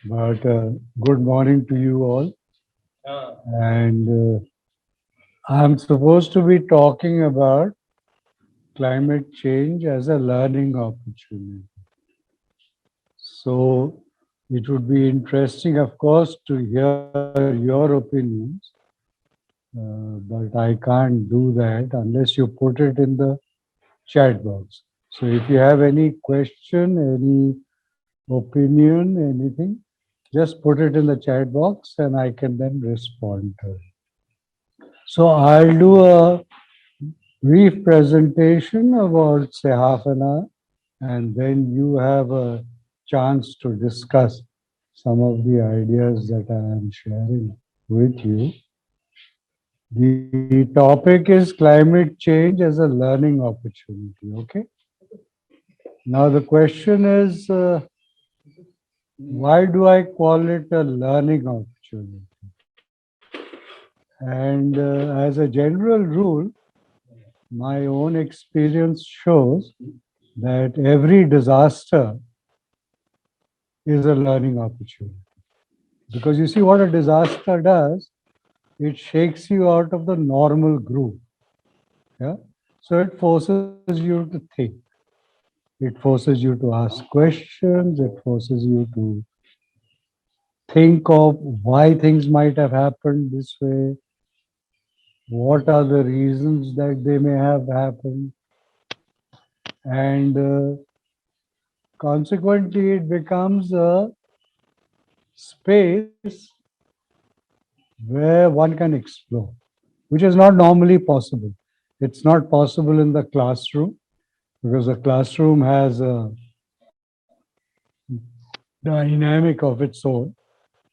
But good morning to you all. And I'm supposed to be talking about climate change as a learning opportunity. So it would be interesting, of course, to hear your opinions. But I can't do that unless you put it in the chat box. So if you have any question, any opinion, anything, just put it in the chat box and I can then respond to it. So I'll do a brief presentation about say half an hour, and then you have a chance to discuss some of the ideas that I am sharing with you. The topic is climate change as a learning opportunity. Okay. Now the question is, why do I call it a learning opportunity? And as a general rule, my own experience shows that every disaster is a learning opportunity. Because you see, what a disaster does, it shakes you out of the normal groove. Yeah. So it forces you to think. It forces you to ask questions. It forces you to think of why things might have happened this way. What are the reasons that they may have happened? And consequently, it becomes a space where one can explore, which is not normally possible. It's not possible in the classroom because the classroom has a dynamic of its own.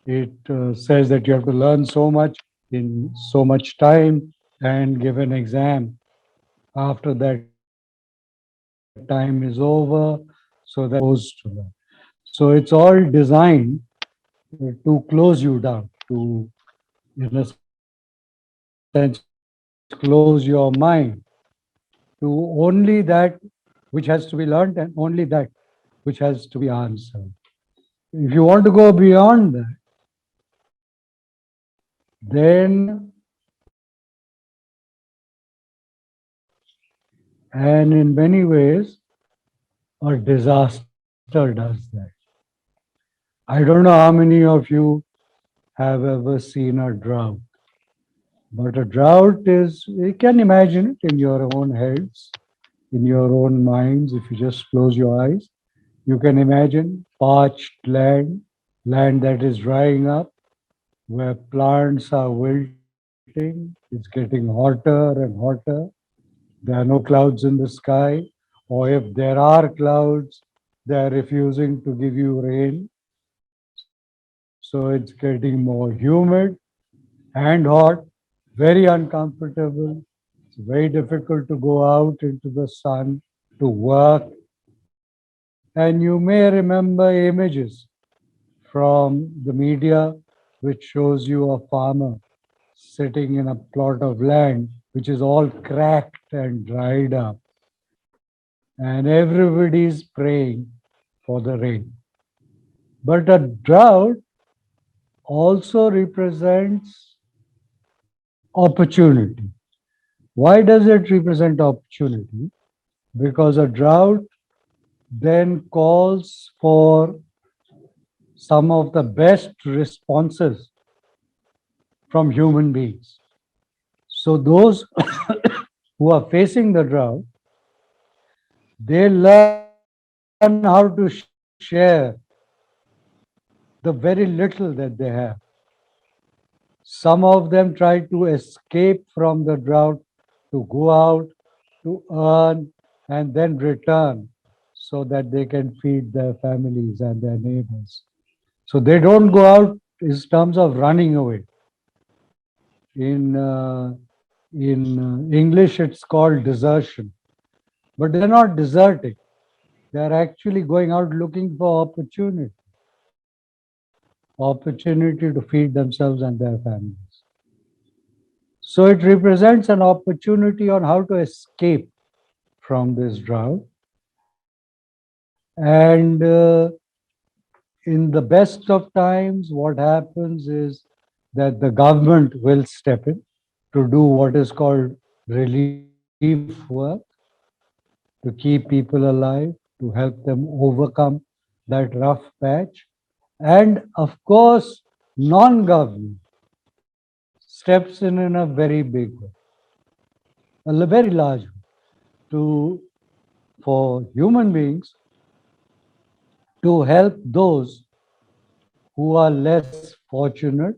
It says that you have to learn so much in so much time and give an exam. After that time is over, so that supposed to learn. So it's all designed to close you down, to, in a sense, close your mind to only that which has to be learned and only that which has to be answered. If you want to go beyond that, then and in many ways, a disaster does that. I don't know how many of you have ever seen a drought, but a drought is, you can imagine it in your own heads, in your own minds. If you just close your eyes, you can imagine parched land, land that is drying up, where plants are wilting, it's getting hotter and hotter. There are no clouds in the sky, or if there are clouds, they are refusing to give you rain. So it's getting more humid and hot, very uncomfortable. It's very difficult to go out into the sun to work. And you may remember images from the media which shows you a farmer sitting in a plot of land which is all cracked and dried up, and everybody is praying for the rain. But a drought also represents opportunity. Why does it represent opportunity? Because a drought then calls for some of the best responses from human beings. So those who are facing the drought, they learn how to share the very little that they have. Some of them try to escape from the drought to go out, to earn, and then return so that they can feed their families and their neighbors. So they don't go out in terms of running away. In English, it's called desertion. But they're not deserting. They're actually going out looking for opportunity to feed themselves and their families. So it represents an opportunity on how to escape from this drought. And in the best of times, what happens is that the government will step in to do what is called relief work, to keep people alive, to help them overcome that rough patch. And of course, non-government steps in a very big way, a very large way, to for human beings to help those who are less fortunate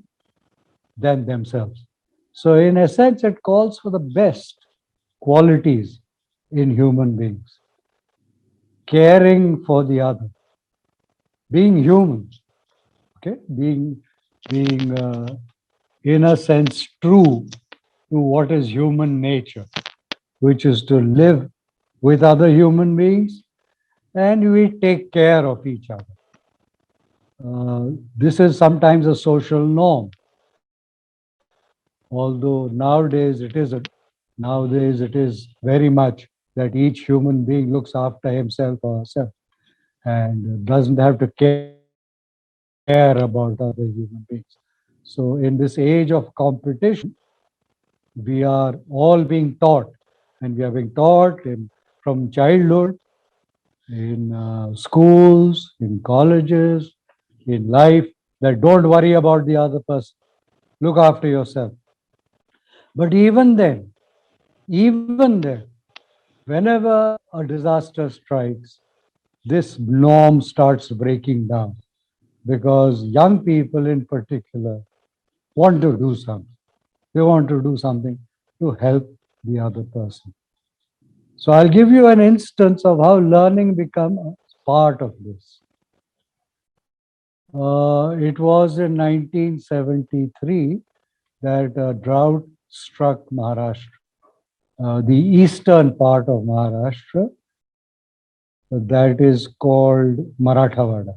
than themselves. So, in a sense, it calls for the best qualities in human beings: caring for the other, being human, okay, being in a sense true to what is human nature, which is to live with other human beings and we take care of each other. This is sometimes a social norm, although nowadays it isn't. Nowadays it is very much that each human being looks after himself or herself and doesn't have to care about other human beings. So, in this age of competition, we are all being taught, and we are being taught from childhood, in schools, in colleges, in life, that don't worry about the other person, look after yourself. But even then, whenever a disaster strikes, this norm starts breaking down because young people in particular want to do something. They want to do something to help the other person. So I'll give you an instance of how learning become a part of this. It was in 1973 that a drought struck Maharashtra, the eastern part of Maharashtra, that is called Marathawada.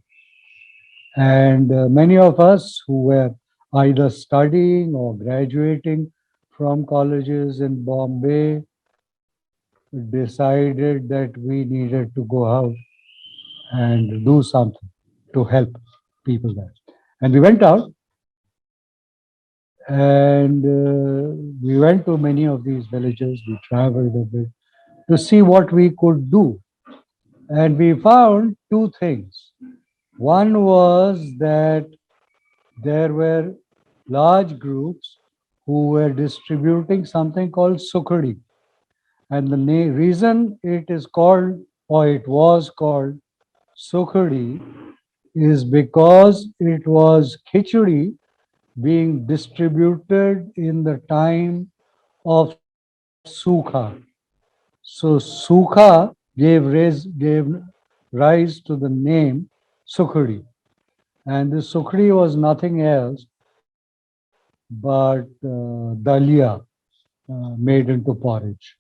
And many of us who were either studying or graduating from colleges in Bombay decided that we needed to go out and do something to help people there. And we went out and we went to many of these villages. We traveled a bit to see what we could do. And we found two things. One was that there were large groups who were distributing something called sukhadi. And the reason it is called, or it was called, sukhadi is because it was khichdi being distributed in the time of sukha. So sukha gave rise to the name sukhdi. And this sukhdi was nothing else but dalia made into porridge.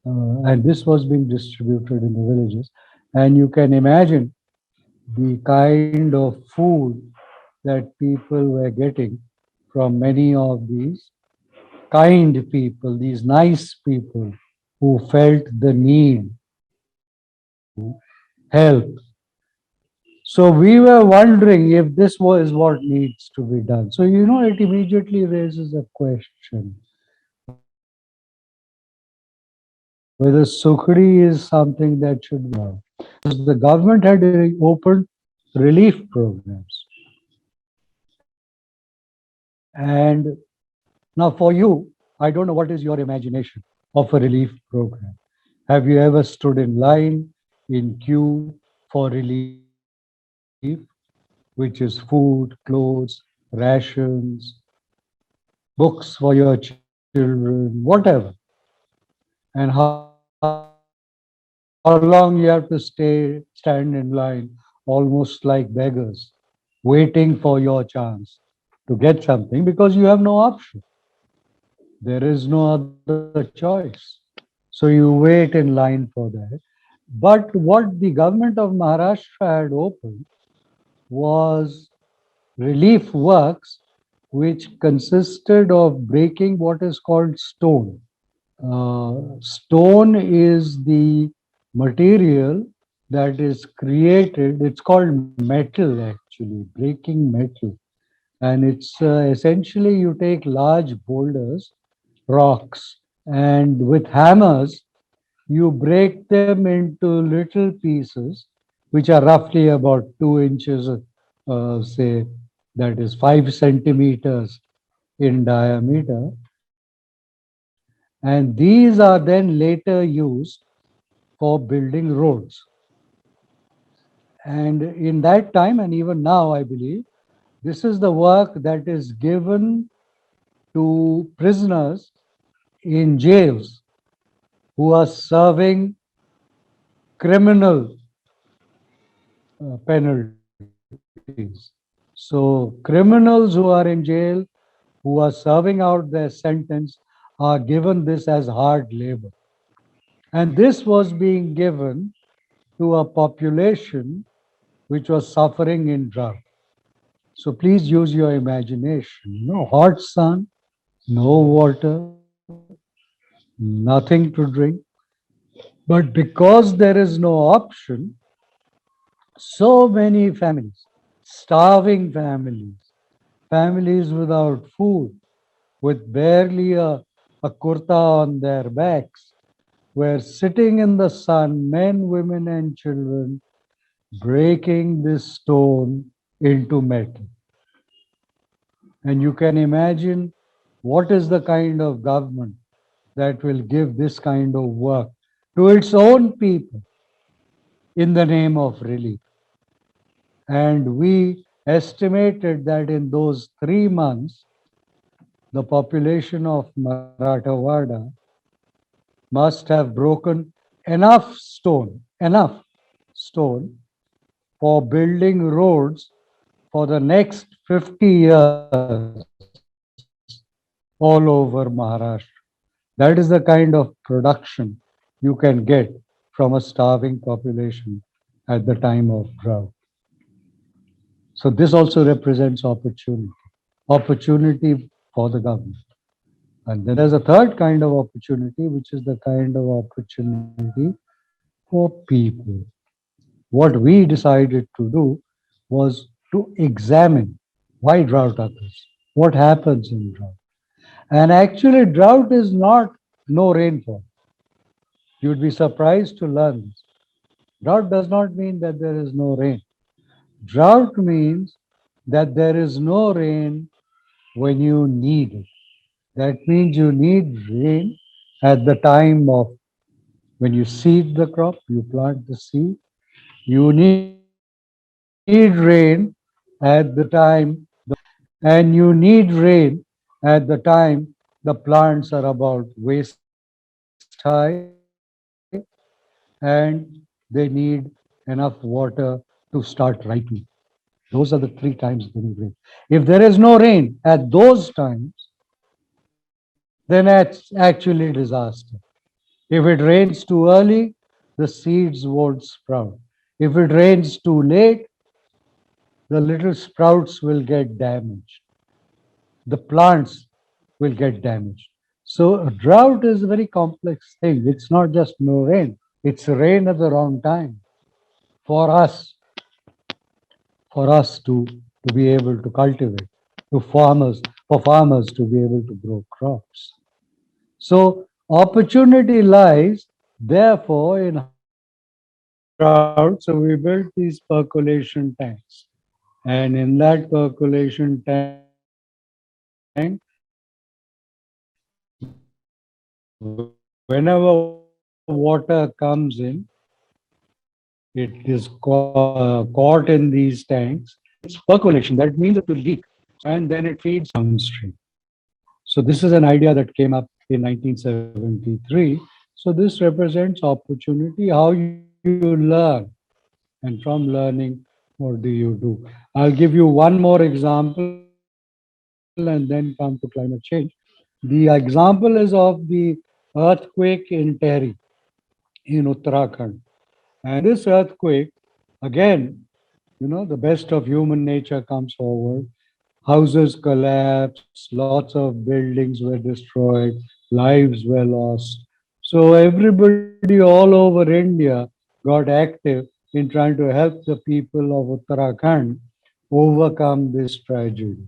And this was being distributed in the villages. And you can imagine the kind of food that people were getting from many of these kind people, these nice people who felt the need to help. So we were wondering if this was what needs to be done. So, it immediately raises a question whether Sukhdi is something that should be because the government had opened relief programs. And now for you, I don't know what is your imagination of a relief program. Have you ever stood in line, in queue for relief, which is food, clothes, rations, books for your children, whatever? And how long you have to stand in line, almost like beggars, waiting for your chance to get something because you have no option. There is no other choice. So you wait in line for that. But what the government of Maharashtra had opened was relief works which consisted of breaking what is called stone. Stone is the material that is created, it's called metal actually, actually, breaking metal. And it's essentially you take large boulders, rocks, and with hammers, you break them into little pieces, which are roughly about 2 inches, say, that is 5 centimeters in diameter. And these are then later used for building roads. And in that time, and even now, I believe, this is the work that is given to prisoners in jails who are serving criminal penalties. So, criminals who are in jail, who are serving out their sentence, are given this as hard labor. And this was being given to a population which was suffering in drought. So please use your imagination. No hot sun, no water, nothing to drink. But because there is no option, so many families, starving families, families without food, with barely a kurta on their backs, were sitting in the sun, men, women, and children, breaking this stone into metal. And you can imagine what is the kind of government that will give this kind of work to its own people in the name of relief. And we estimated that in those 3 months, the population of Marathawada must have broken enough stone for building roads for the next 50 years all over Maharashtra. That is the kind of production you can get from a starving population at the time of drought. So this also represents opportunity for the government. And then there's a third kind of opportunity, which is the kind of opportunity for people. What we decided to do was to examine why drought occurs, what happens in drought. And actually, drought is not no rainfall. You'd be surprised to learn this. Drought does not mean that there is no rain. Drought means that there is no rain when you need it. That means you need rain at the time of when you seed the crop, you plant the seed. You need rain at the time, and you need rain at the time the plants are about waist high and they need enough water to start ripening. Those are the 3 times they need rain. If there is no rain at those times, then it's actually disaster. If it rains too early, the seeds won't sprout. If it rains too late, the little sprouts will get damaged. The plants will get damaged. So a drought is a very complex thing. It's not just no rain. It's rain at the wrong time for us, to be able to cultivate, for farmers to be able to grow crops. So opportunity lies, therefore, in drought. So we built these percolation tanks. And in that percolation tank, whenever water comes in, it is caught in these tanks. It's percolation. That means it will leak and then it feeds downstream. So this is an idea that came up in 1973. So this represents opportunity, how you learn. And from learning, what do you do? I'll give you one more example and then come to climate change. The example is of the earthquake in Tehri in Uttarakhand. And in this earthquake, again, the best of human nature comes forward. Houses collapsed, lots of buildings were destroyed, lives were lost. So everybody all over India got active in trying to help the people of Uttarakhand overcome this tragedy.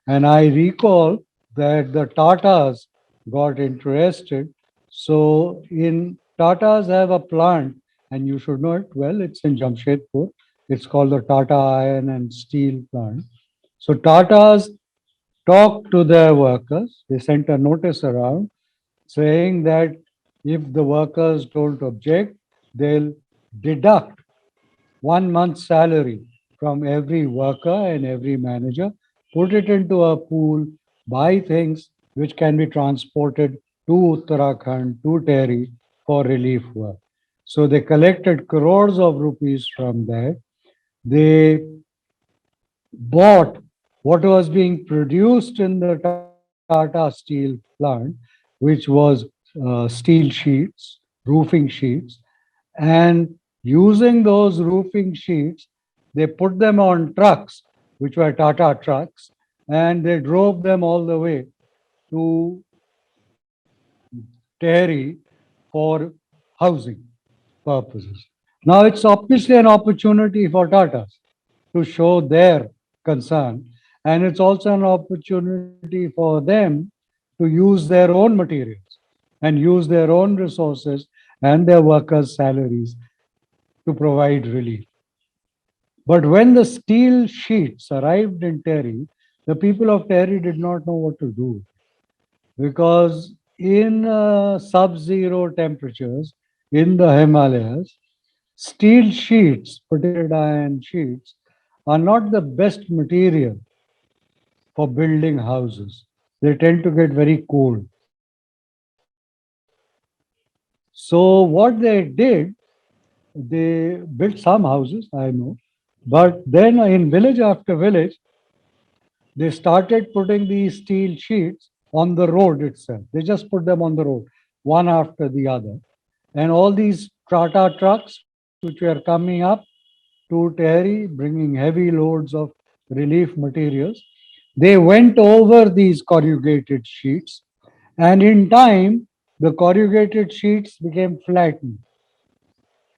And I recall that the Tatas got interested. So in Tatas have a plant, and you should know it well. It's in Jamshedpur. It's called the Tata Iron and Steel Plant. So Tatas talked to their workers. They sent a notice around saying that if the workers don't object, they'll deduct 1 month's salary from every worker and every manager, put it into a pool, buy things which can be transported to Uttarakhand, to Tehri for relief work. So they collected crores of rupees from there. They bought what was being produced in the Tata Steel plant, which was steel sheets, roofing sheets, and using those roofing sheets, they put them on trucks, which were Tata trucks, and they drove them all the way to Tehri for housing purposes. Now, it's obviously an opportunity for Tatas to show their concern, and it's also an opportunity for them to use their own materials and use their own resources and their workers' salaries to provide relief. But when the steel sheets arrived in Terry, the people of Terry did not know what to do because in sub-zero temperatures in the Himalayas, steel sheets, particularly iron sheets, are not the best material for building houses. They tend to get very cold. So what they did, they built some houses, I know, but then in village after village, they started putting these steel sheets on the road itself. They just put them on the road, one after the other. And all these Tata trucks, which were coming up to Tehri, bringing heavy loads of relief materials, they went over these corrugated sheets. And in time, the corrugated sheets became flattened.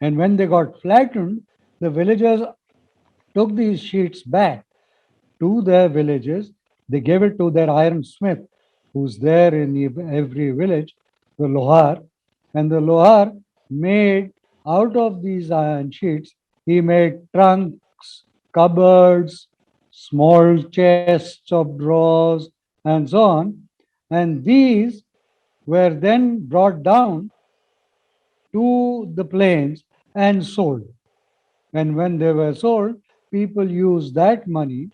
And when they got flattened, the villagers took these sheets back to their villages. They gave it to their iron smith, who's there in every village, the Lohar. And the Lohar made out of these iron sheets, he made trunks, cupboards, small chests of drawers, and so on. And these were then brought down to the plains and sold. And when they were sold, people used that money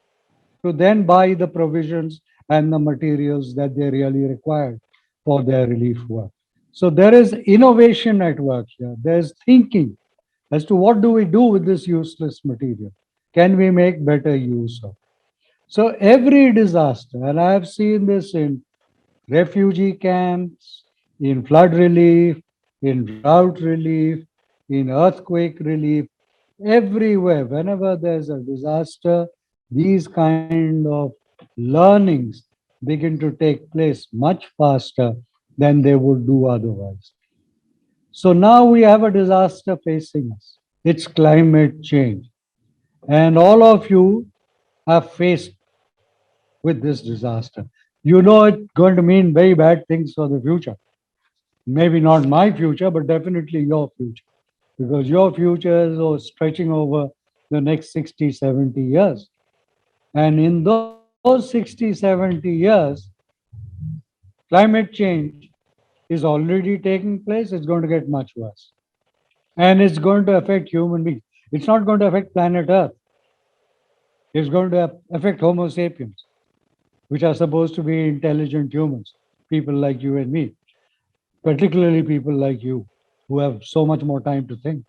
to then buy the provisions and the materials that they really required for their relief work. So there is innovation at work here. There's thinking as to what do we do with this useless material? Can we make better use of it? So every disaster, and I have seen this in refugee camps, in flood relief, in drought relief, in earthquake relief, everywhere, whenever there's a disaster, these kind of learnings begin to take place much faster than they would do otherwise. So now we have a disaster facing us. It's climate change. And all of you are faced with this disaster. You know it's going to mean very bad things for the future. Maybe not my future, but definitely your future. Because your future is stretching over the next 60, 70 years. And in those 60, 70 years, climate change is already taking place. It's going to get much worse. And it's going to affect human beings. It's not going to affect planet Earth. It's going to affect Homo sapiens, which are supposed to be intelligent humans, people like you and me, particularly people like you who have so much more time to think.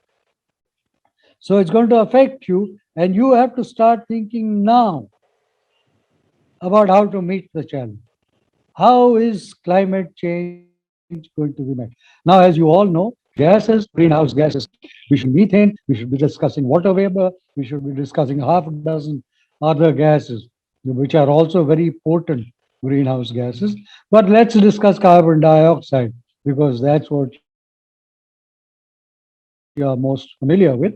So it's going to affect you, and you have to start thinking now about how to meet the challenge. How is climate change going to be met? Now, as you all know, gases, greenhouse gases, we should methane, we should be discussing water vapor, we should be discussing half a dozen other gases, which are also very potent greenhouse gases. But let's discuss carbon dioxide because that's what you are most familiar with.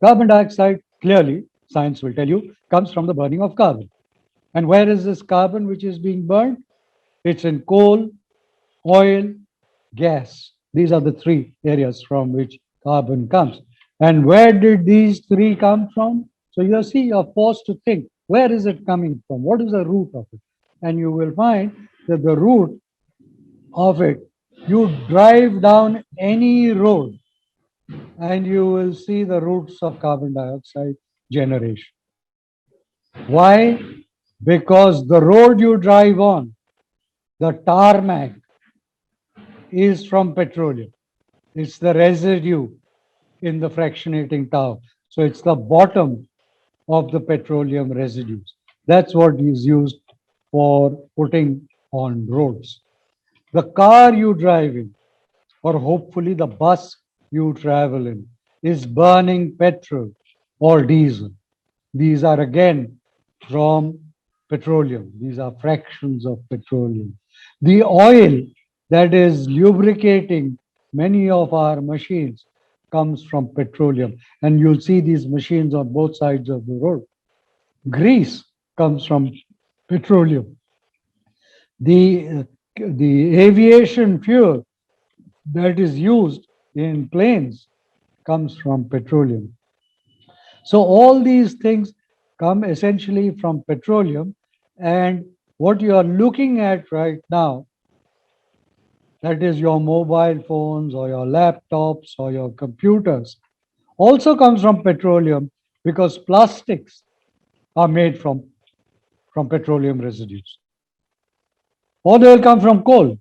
Carbon dioxide clearly science will tell you, comes from the burning of carbon. And where is this carbon which is being burned? It's in coal, oil, gas. These are the three areas from which carbon comes. And where did these three come from? So you see, you're forced to think, where is it coming from? What is the root of it? And you will find that the root of it, you drive down any road and you will see the roots of carbon dioxide generation. Why? Because the road you drive on, the tarmac, is from petroleum. It's the residue in the fractionating tower. So it's the bottom of the petroleum residues. That's what is used for putting on roads. The car you drive in, or hopefully the bus you travel in, is burning petrol or diesel. These are again from petroleum. These are fractions of petroleum. The oil that is lubricating many of our machines comes from petroleum. And you'll see these machines on both sides of the road. Grease comes from petroleum. The aviation fuel that is used in planes comes from petroleum. So all these things come essentially from petroleum. And what you are looking at right now, that is your mobile phones or your laptops or your computers, also comes from petroleum because plastics are made from petroleum residues. Or they will come from coal.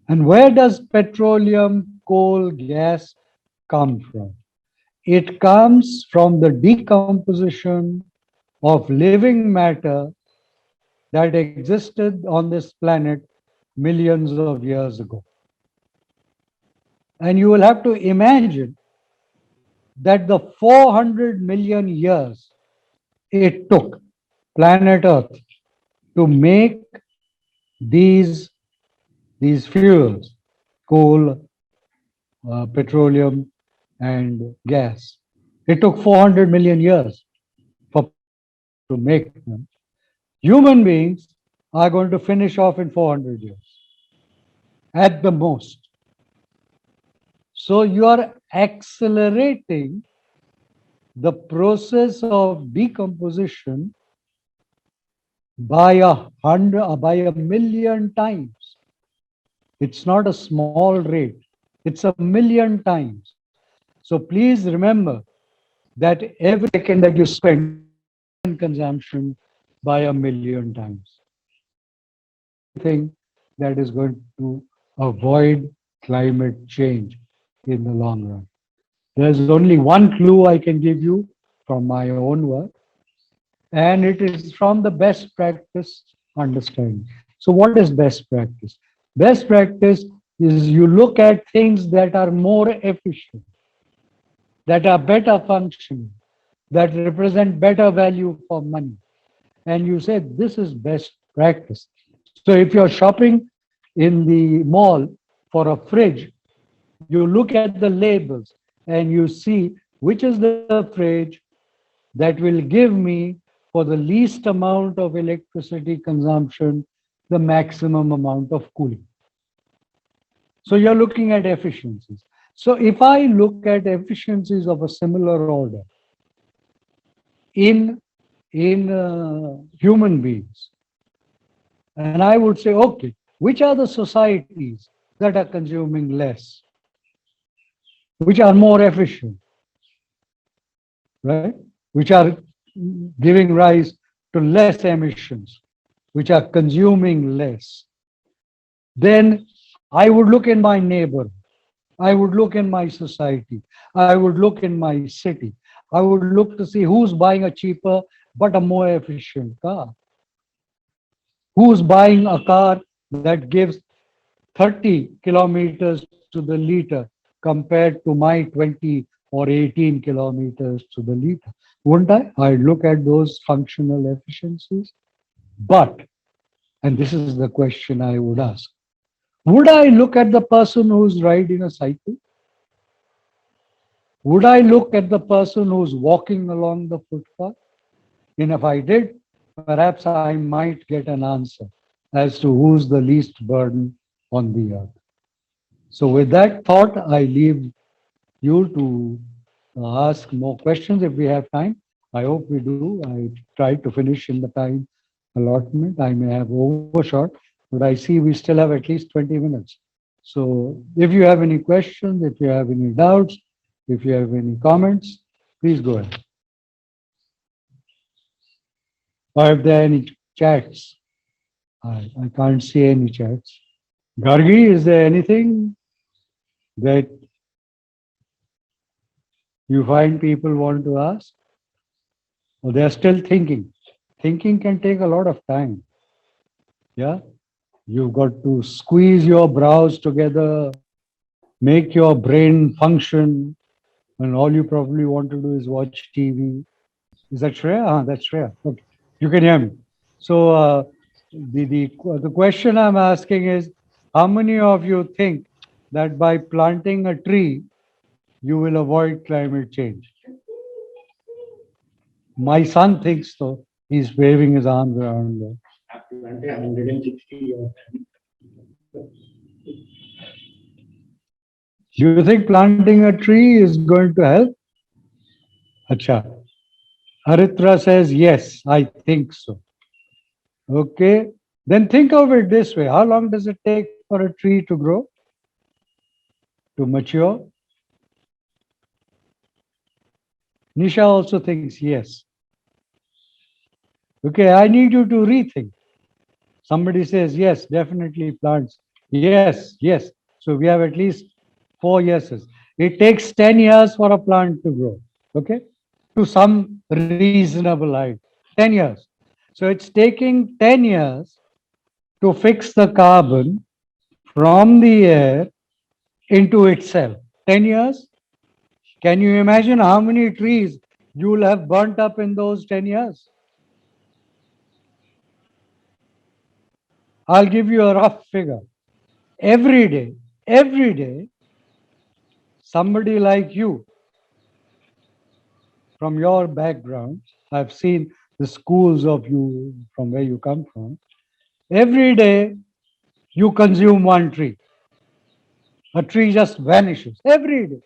And where does petroleum, coal, gas come from? It comes from the decomposition of living matter that existed on this planet millions of years ago. And you will have to imagine that the 400 million years it took planet Earth to make these, these fuels, coal, petroleum, and gas. It took 400 million years for to make them. Human beings are going to finish off in 400 years at the most. So you are accelerating the process of decomposition by by a million times. It's not a small rate. It's a million times. So please remember that every second that you spend in consumption by a million times. Thing that is going to avoid climate change in the long run. There's only one clue I can give you from my own work, and it is from the best practice understanding. So, what is best practice? Best practice is you look at things that are more efficient, that are better functioning, that represent better value for money. And you say, this is best practice. So, if you're shopping in the mall for a fridge, you look at the labels and you see which is the fridge that will give me, for the least amount of electricity consumption, the maximum amount of cooling. So you're looking at efficiencies. So if I look at efficiencies of a similar order in human beings, and I would say, okay, which are the societies that are consuming less, which are more efficient, right? Which are giving rise to less emissions, which are consuming less. Then I would look in my neighbor, I would look in my society, I would look in my city, I would look to see who's buying a cheaper but a more efficient car. Who's buying a car that gives 30 kilometers to the liter compared to my 20 or 18 kilometers to the liter? Wouldn't I? I'd look at those functional efficiencies. But, and this is the question I would ask, would I look at the person who's riding a cycle? Would I look at the person who's walking along the footpath? And if I did, perhaps I might get an answer as to who's the least burden on the earth. So, with that thought, I leave you to ask more questions if we have time. I hope we do. I tried to finish in the time allotment. I may have overshot, but I see we still have at least 20 minutes. So if you have any questions, if you have any doubts, if you have any comments, please go ahead. Or if there are any chats, I can't see any chats. Gargi, is there anything that you find people want to ask? Or they're still thinking? Thinking can take a lot of time. Yeah. You've got to squeeze your brows together, make your brain function, and all you probably want to do is watch TV. Is that Shreya? That's Shreya. Okay. You can hear me. So the question I'm asking is, how many of you think that by planting a tree, you will avoid climate change? My son thinks so. He's waving his arms around there. Planted 160 of Do you think planting a tree is going to help? Acha. Haritra says, yes, I think so. Okay. Then think of it this way. How long does it take for a tree to grow? To mature? Nisha also thinks yes. Okay, I need you to rethink. Somebody says yes, definitely plants. Yes, yes. So we have at least 4 yeses. It takes 10 years for a plant to grow. Okay, to some reasonable height. 10 years. So it's taking 10 years to fix the carbon from the air into itself. 10 years? Can you imagine how many trees you will have burnt up in those 10 years? I'll give you a rough figure. Every day, somebody like you from your background, I've seen the schools of you from where you come from, every day you consume one tree. A tree just vanishes every day.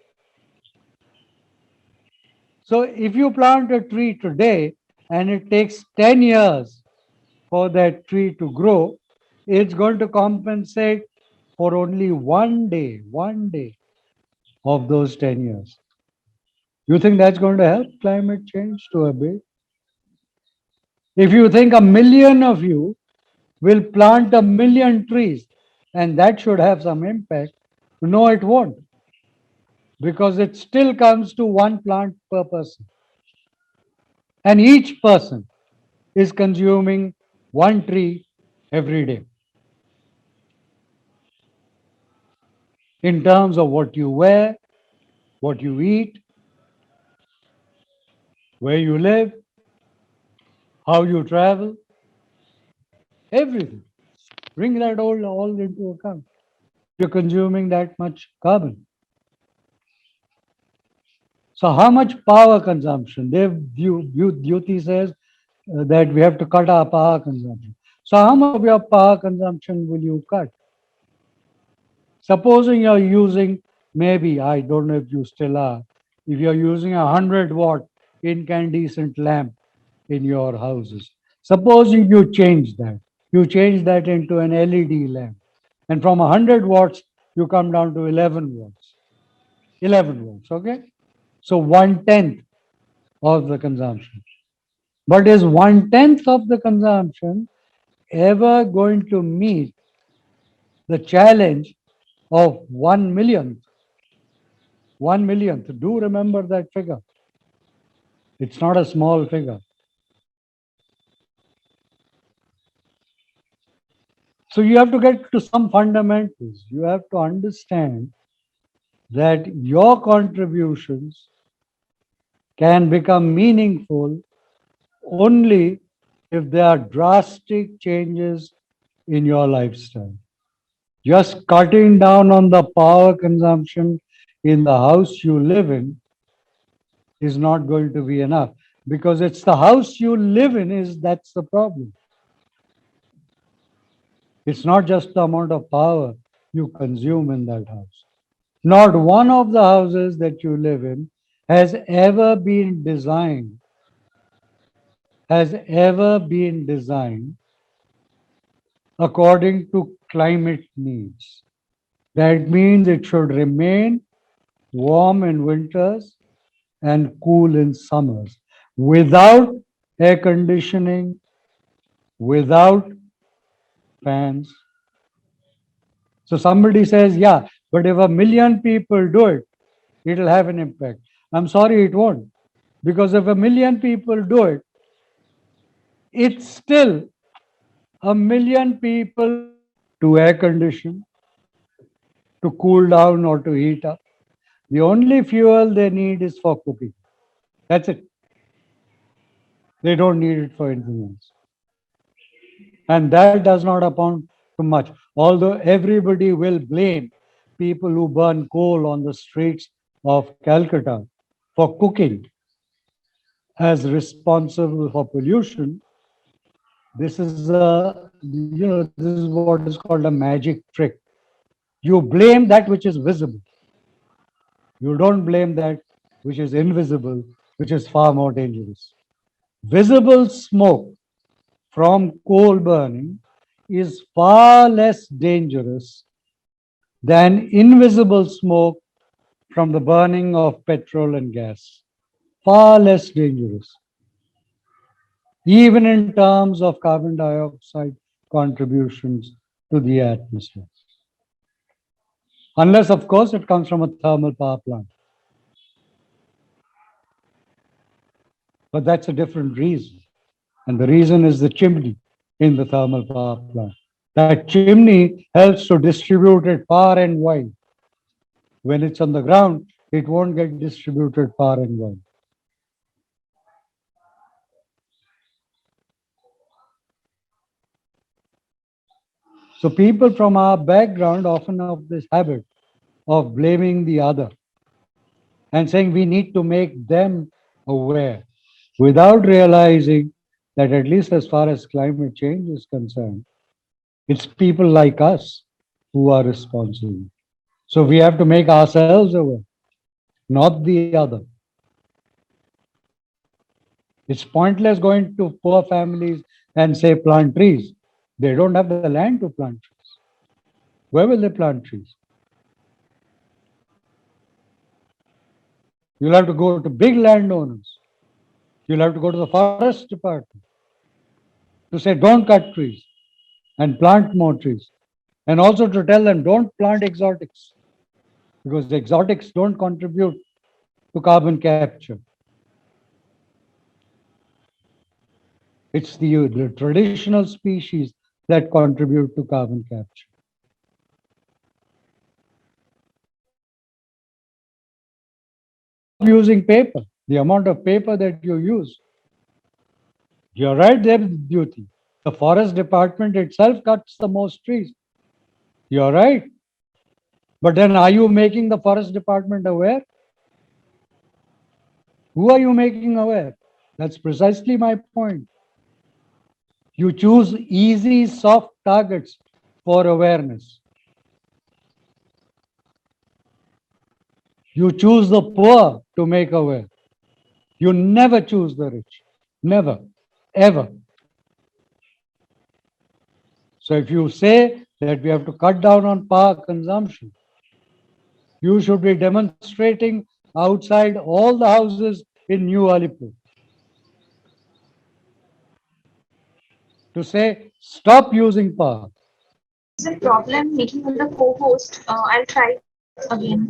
So if you plant a tree today and it takes 10 years for that tree to grow, it's going to compensate for only one day of those 10 years. You think that's going to help climate change to abate? If you think a million of you will plant a million trees and that should have some impact, no, it won't, because it still comes to one plant per person. And each person is consuming one tree every day. In terms of what you wear, what you eat, where you live, how you travel, everything. Bring that all into account if you're consuming that much carbon. So how much power consumption? Duty says that we have to cut our power consumption. So how much of your power consumption will you cut? Supposing you're using, maybe, I don't know if you still are, if you're using 100-watt incandescent lamp in your houses. Supposing you change that into an LED lamp. And from 100 watts, you come down to 11 watts. 11 watts, okay? So 1/10 of the consumption. But is 1/10 of the consumption ever going to meet the challenge of 1 millionth? 1 millionth. Do remember that figure. It's not a small figure. So you have to get to some fundamentals. You have to understand that your contributions can become meaningful only if there are drastic changes in your lifestyle. Just cutting down on the power consumption in the house you live in is not going to be enough, because it's the house you live in that's the problem. It's not just the amount of power you consume in that house. Not one of the houses that you live in has ever been designed according to climate needs. That means it should remain warm in winters and cool in summers, without air conditioning, without fans. So somebody says, yeah, but if 1 million people do it, it'll have an impact. I'm sorry, it won't. Because if 1 million people do it, it's still 1 million people to air condition, to cool down, or to heat up. The only fuel they need is for cooking. That's it. They don't need it for anything else. And that does not amount to much. Although everybody will blame people who burn coal on the streets of Calcutta for cooking as responsible for pollution, this is this is what is called a magic trick. You blame that which is visible. You don't blame that which is invisible, which is far more dangerous. Visible smoke from coal burning is far less dangerous than invisible smoke from the burning of petrol and gas. Far less dangerous, even in terms of carbon dioxide contributions to the atmosphere. Unless, of course, it comes from a thermal power plant. But that's a different reason. And the reason is the chimney in the thermal power plant. That chimney helps to distribute it far and wide. When it's on the ground, it won't get distributed far and wide. So people from our background often have this habit of blaming the other and saying we need to make them aware, without realizing that, at least as far as climate change is concerned, it's people like us who are responsible. So we have to make ourselves aware, not the other. It's pointless going to poor families and say plant trees. They don't have the land to plant trees. Where will they plant trees? You'll have to go to big landowners. You'll have to go to the forest department to say don't cut trees and plant more trees. And also to tell them don't plant exotics, because the exotics don't contribute to carbon capture. It's the traditional species that contribute to carbon capture. Using paper, the amount of paper that you use. You're right there, Duty. The forest department itself cuts the most trees. You're right. But then are you making the forest department aware? Who are you making aware? That's precisely my point. You choose easy, soft targets for awareness. You choose the poor to make aware. You never choose the rich. Never, ever. So if you say that we have to cut down on power consumption, you should be demonstrating outside all the houses in New Alipur to say, stop using power. There's a problem making on the co-host. I'll try again.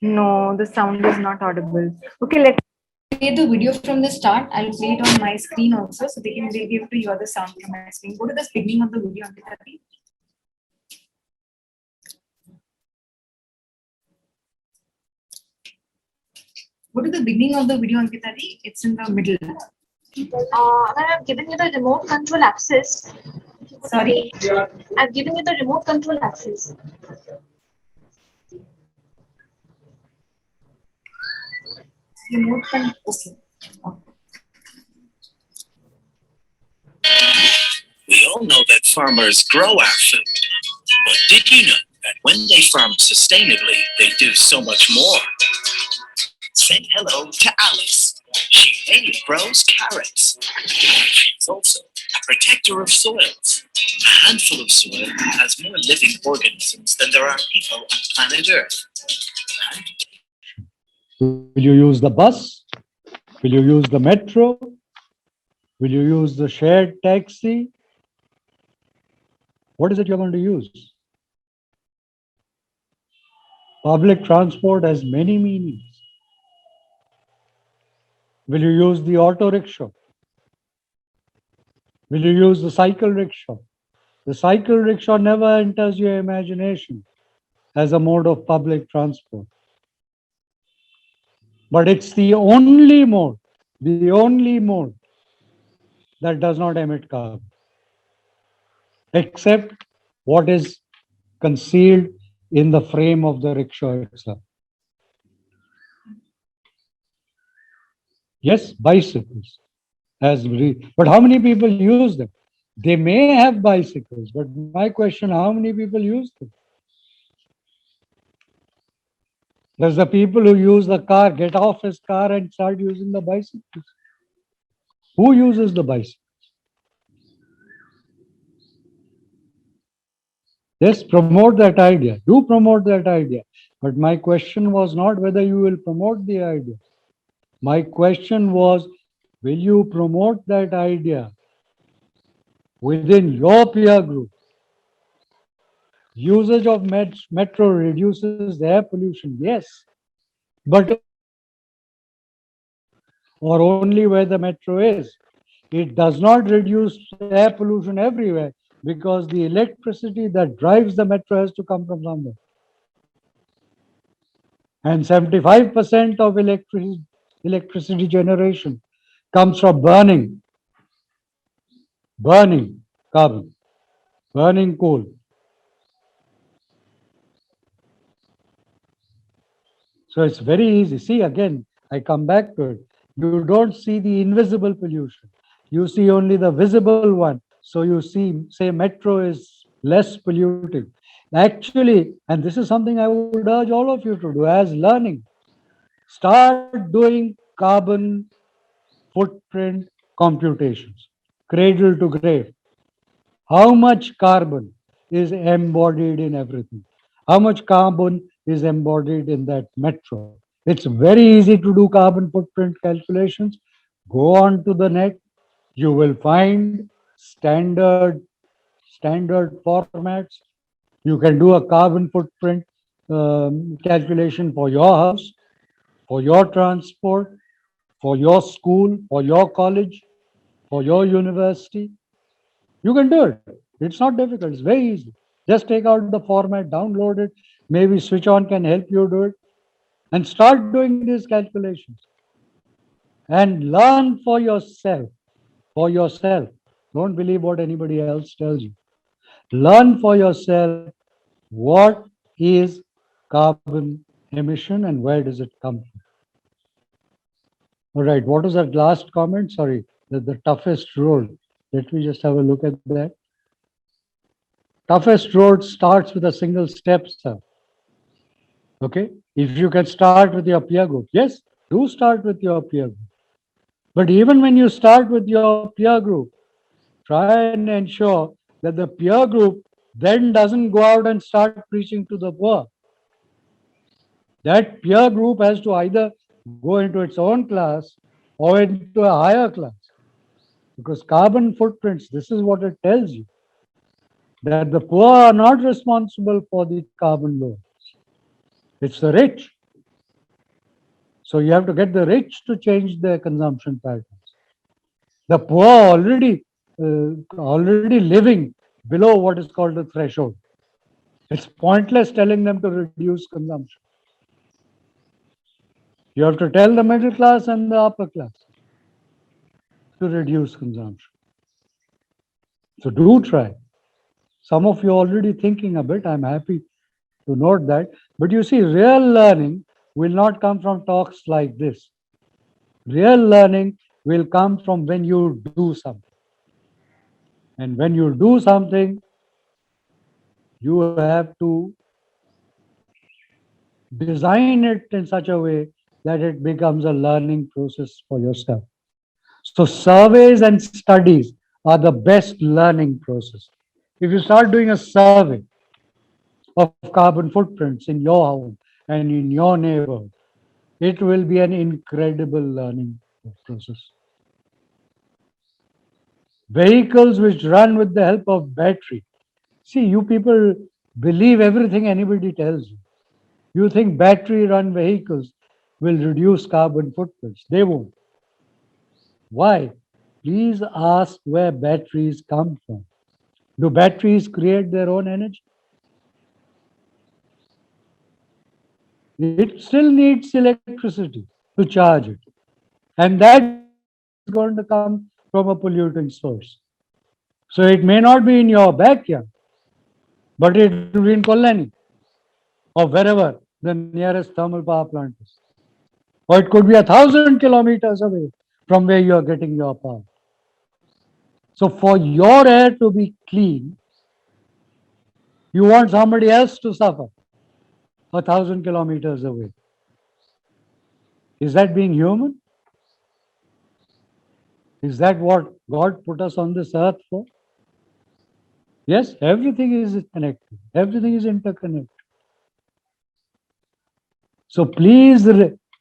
No, the sound is not audible. Okay, let's play the video from the start. I'll play it on my screen also, so they'll be able to hear the sound from my screen. Go to the beginning of the video, Ankita. Go to the beginning of the video, Ankita. It's in the middle. When I've given you the remote control access. Sorry? I've given you the remote control access. Remote control. Okay. We all know that farmers grow our food, but did you know that when they farm sustainably, they do so much more? Say hello to Alice. She mainly grows carrots. She's also a protector of soils. A handful of soil has more living organisms than there are people on planet Earth. Will you use the bus? Will you use the metro? Will you use the shared taxi? What is it you're going to use? Public transport has many meanings. Will you use the auto rickshaw? Will you use the cycle rickshaw? The cycle rickshaw never enters your imagination as a mode of public transport. But it's the only mode that does not emit carbon, except what is concealed in the frame of the rickshaw itself. Yes, bicycles. But how many people use them? They may have bicycles, but my question, how many people use them? Does the people who use the car get off his car and start using the bicycles? Who uses the bicycle? Yes, promote that idea. Do promote that idea. But my question was not whether you will promote the idea. My question was, will you promote that idea within your peer group? Usage of metro reduces the air pollution, yes, but or only where the metro is. It does not reduce air pollution everywhere because the electricity that drives the metro has to come from somewhere. And 75% of electricity generation comes from burning carbon, burning coal. So it's very easy. See, again, I come back to it. You don't see the invisible pollution. You see only the visible one. So you see, say, metro is less polluting. Actually, and this is something I would urge all of you to do as learning. Start doing carbon footprint computations, cradle to grave. How much carbon is embodied in everything? How much carbon is embodied in that metro? It's very easy to do carbon footprint calculations. Go on to the net. You will find standard formats. You can do a carbon footprint calculation for your house, for your transport, for your school, for your college, for your university. You can do it. It's not difficult. It's very easy. Just take out the format, download it. Maybe Switch On can help you do it. And start doing these calculations. And learn for yourself. For yourself. Don't believe what anybody else tells you. Learn for yourself what is carbon emission and where does it come from. All right, what was that last comment? Sorry, the toughest road. Let me just have a look at that. Toughest road starts with a single step, sir. Okay, if you can start with your peer group, yes, do start with your peer group. But even when you start with your peer group, try and ensure that the peer group then doesn't go out and start preaching to the poor. That peer group has to either go into its own class or into a higher class. Because carbon footprints, this is what it tells you, that the poor are not responsible for the carbon loads. It's the rich. So you have to get the rich to change their consumption patterns. The poor are already living below what is called the threshold. It's pointless telling them to reduce consumption. You have to tell the middle class and the upper class to reduce consumption. So do try. Some of you are already thinking a bit. I'm happy to note that. But you see, real learning will not come from talks like this. Real learning will come from when you do something. And when you do something, you have to design it in such a way that it becomes a learning process for yourself. So surveys and studies are the best learning process. If you start doing a survey of carbon footprints in your home and in your neighborhood, it will be an incredible learning process. Vehicles which run with the help of battery. See, you people believe everything anybody tells you. You think battery run vehicles will reduce carbon footprints. They won't. Why? Please ask where batteries come from. Do batteries create their own energy? It still needs electricity to charge it. And that electricity is going to come from a polluting source. So it may not be in your backyard, but it will be in Kolani or wherever the nearest thermal power plant is. Or it could be 1,000 kilometers away from where you are getting your power. So for your air to be clean, you want somebody else to suffer 1,000 kilometers away. Is that being human? Is that what God put us on this earth for? Yes, everything is connected. Everything is interconnected. So please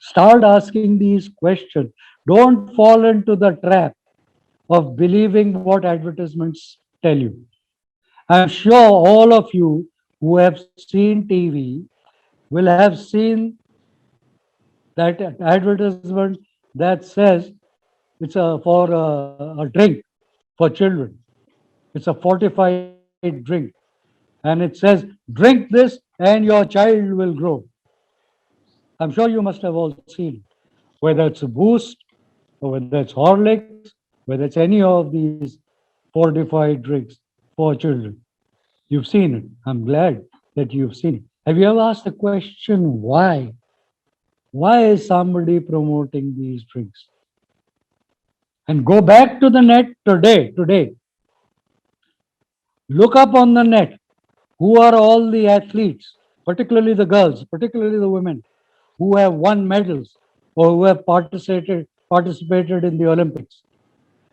start asking these questions. Don't fall into the trap of believing what advertisements tell you. I'm sure all of you who have seen TV will have seen that advertisement that says it's for a drink for children. It's a fortified drink. And it says, drink this and your child will grow. I'm sure you must have all seen it. Whether it's a Boost or whether it's Horlicks, whether it's any of these fortified drinks for children. You've seen it. I'm glad that you've seen it. Have you ever asked the question why? Why is somebody promoting these drinks? And go back to the net today. Look up on the net. Who are all the athletes, particularly the girls, particularly the women, who have won medals or who have participated in the Olympics?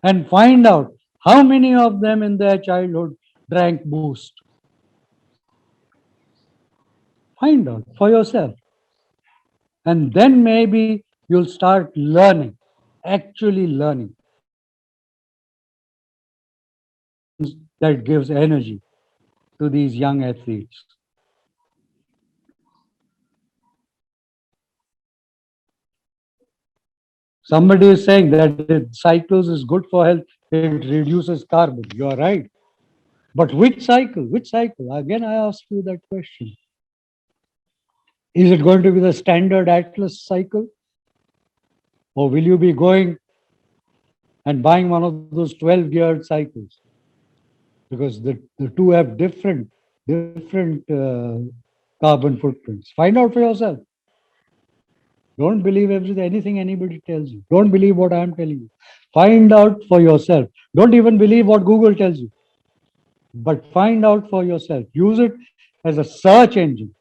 And find out how many of them in their childhood drank Boost. Find out for yourself. And then maybe you'll start learning, actually learning that gives energy to these young athletes. Somebody is saying that cycles is good for health, it reduces carbon. You are right. But which cycle? Which cycle? Again, I ask you that question. Is it going to be the standard Atlas cycle? Or will you be going and buying one of those 12-geared cycles? Because the two have different carbon footprints. Find out for yourself. Don't believe anything anybody tells you. Don't believe what I'm telling you. Find out for yourself. Don't even believe what Google tells you. But find out for yourself. Use it as a search engine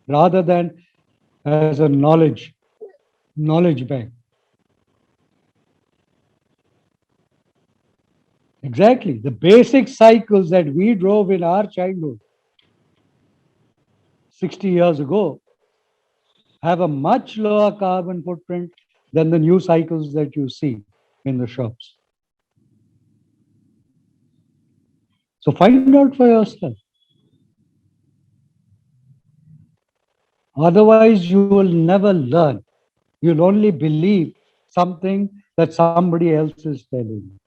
rather than as a knowledge bank. Exactly. The basic cycles that we drove in our childhood 60 years ago have a much lower carbon footprint than the new cycles that you see in the shops. So find out for yourself. Otherwise, you will never learn. You'll only believe something that somebody else is telling you,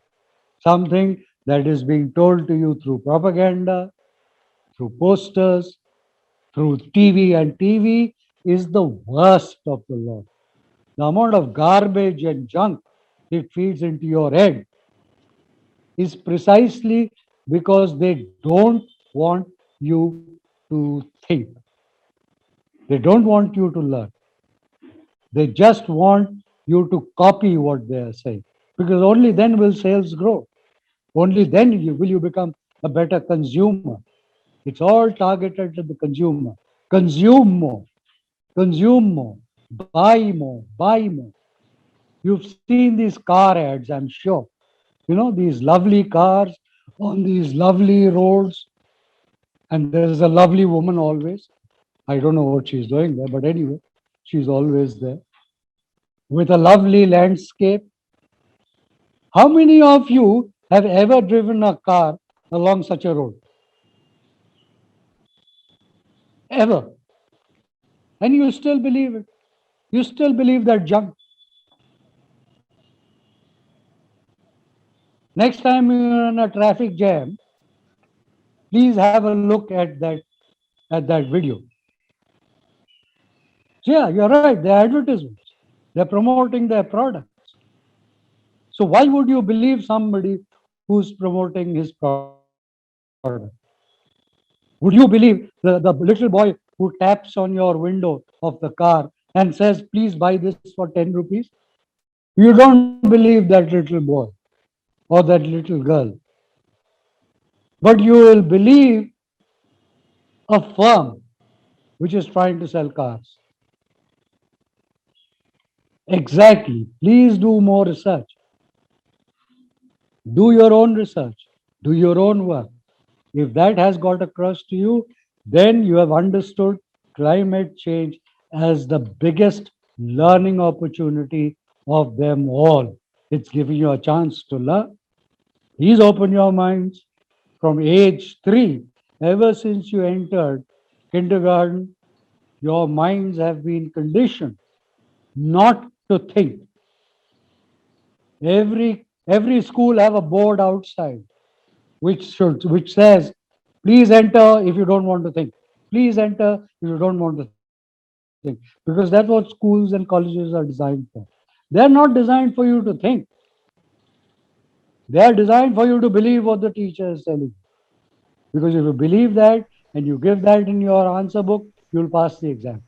something that is being told to you through propaganda, through posters, through TV. And TV is the worst of the lot. The amount of garbage and junk it feeds into your head is precisely because they don't want you to think. They don't want you to learn. They just want you to copy what they are saying, because only then will sales grow. Only then will you become a better consumer. It's all targeted to the consumer. Consume more, consume more, buy more, buy more. You've seen these car ads, I'm sure. These lovely cars on these lovely roads, and there's a lovely woman always. I don't know what she's doing there, but anyway, she's always there with a lovely landscape. How many of you have ever driven a car along such a road? Ever? And you still believe it. You still believe that junk. Next time you're in a traffic jam, please have a look at that video. Yeah, you're right. They're advertisements. They're promoting their products. So why would you believe somebody who's promoting his product? Would you believe the little boy who taps on your window of the car and says, please buy this for 10 rupees? You don't believe that little boy or that little girl. But you will believe a firm which is trying to sell cars. Exactly. Please do more research. Do your own research. Do your own work. If that has got across to you, then you have understood climate change as the biggest learning opportunity of them all. It's giving you a chance to learn. Please open your minds from age 3. Ever since you entered kindergarten, your minds have been conditioned not to think. Every school have a board outside which says, please enter if you don't want to think. Please enter if you don't want to think. Because that's what schools and colleges are designed for. They're not designed for you to think. They are designed for you to believe what the teacher is telling you. Because if you believe that and you give that in your answer book, you'll pass the exam.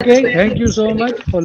Okay, thank you so much for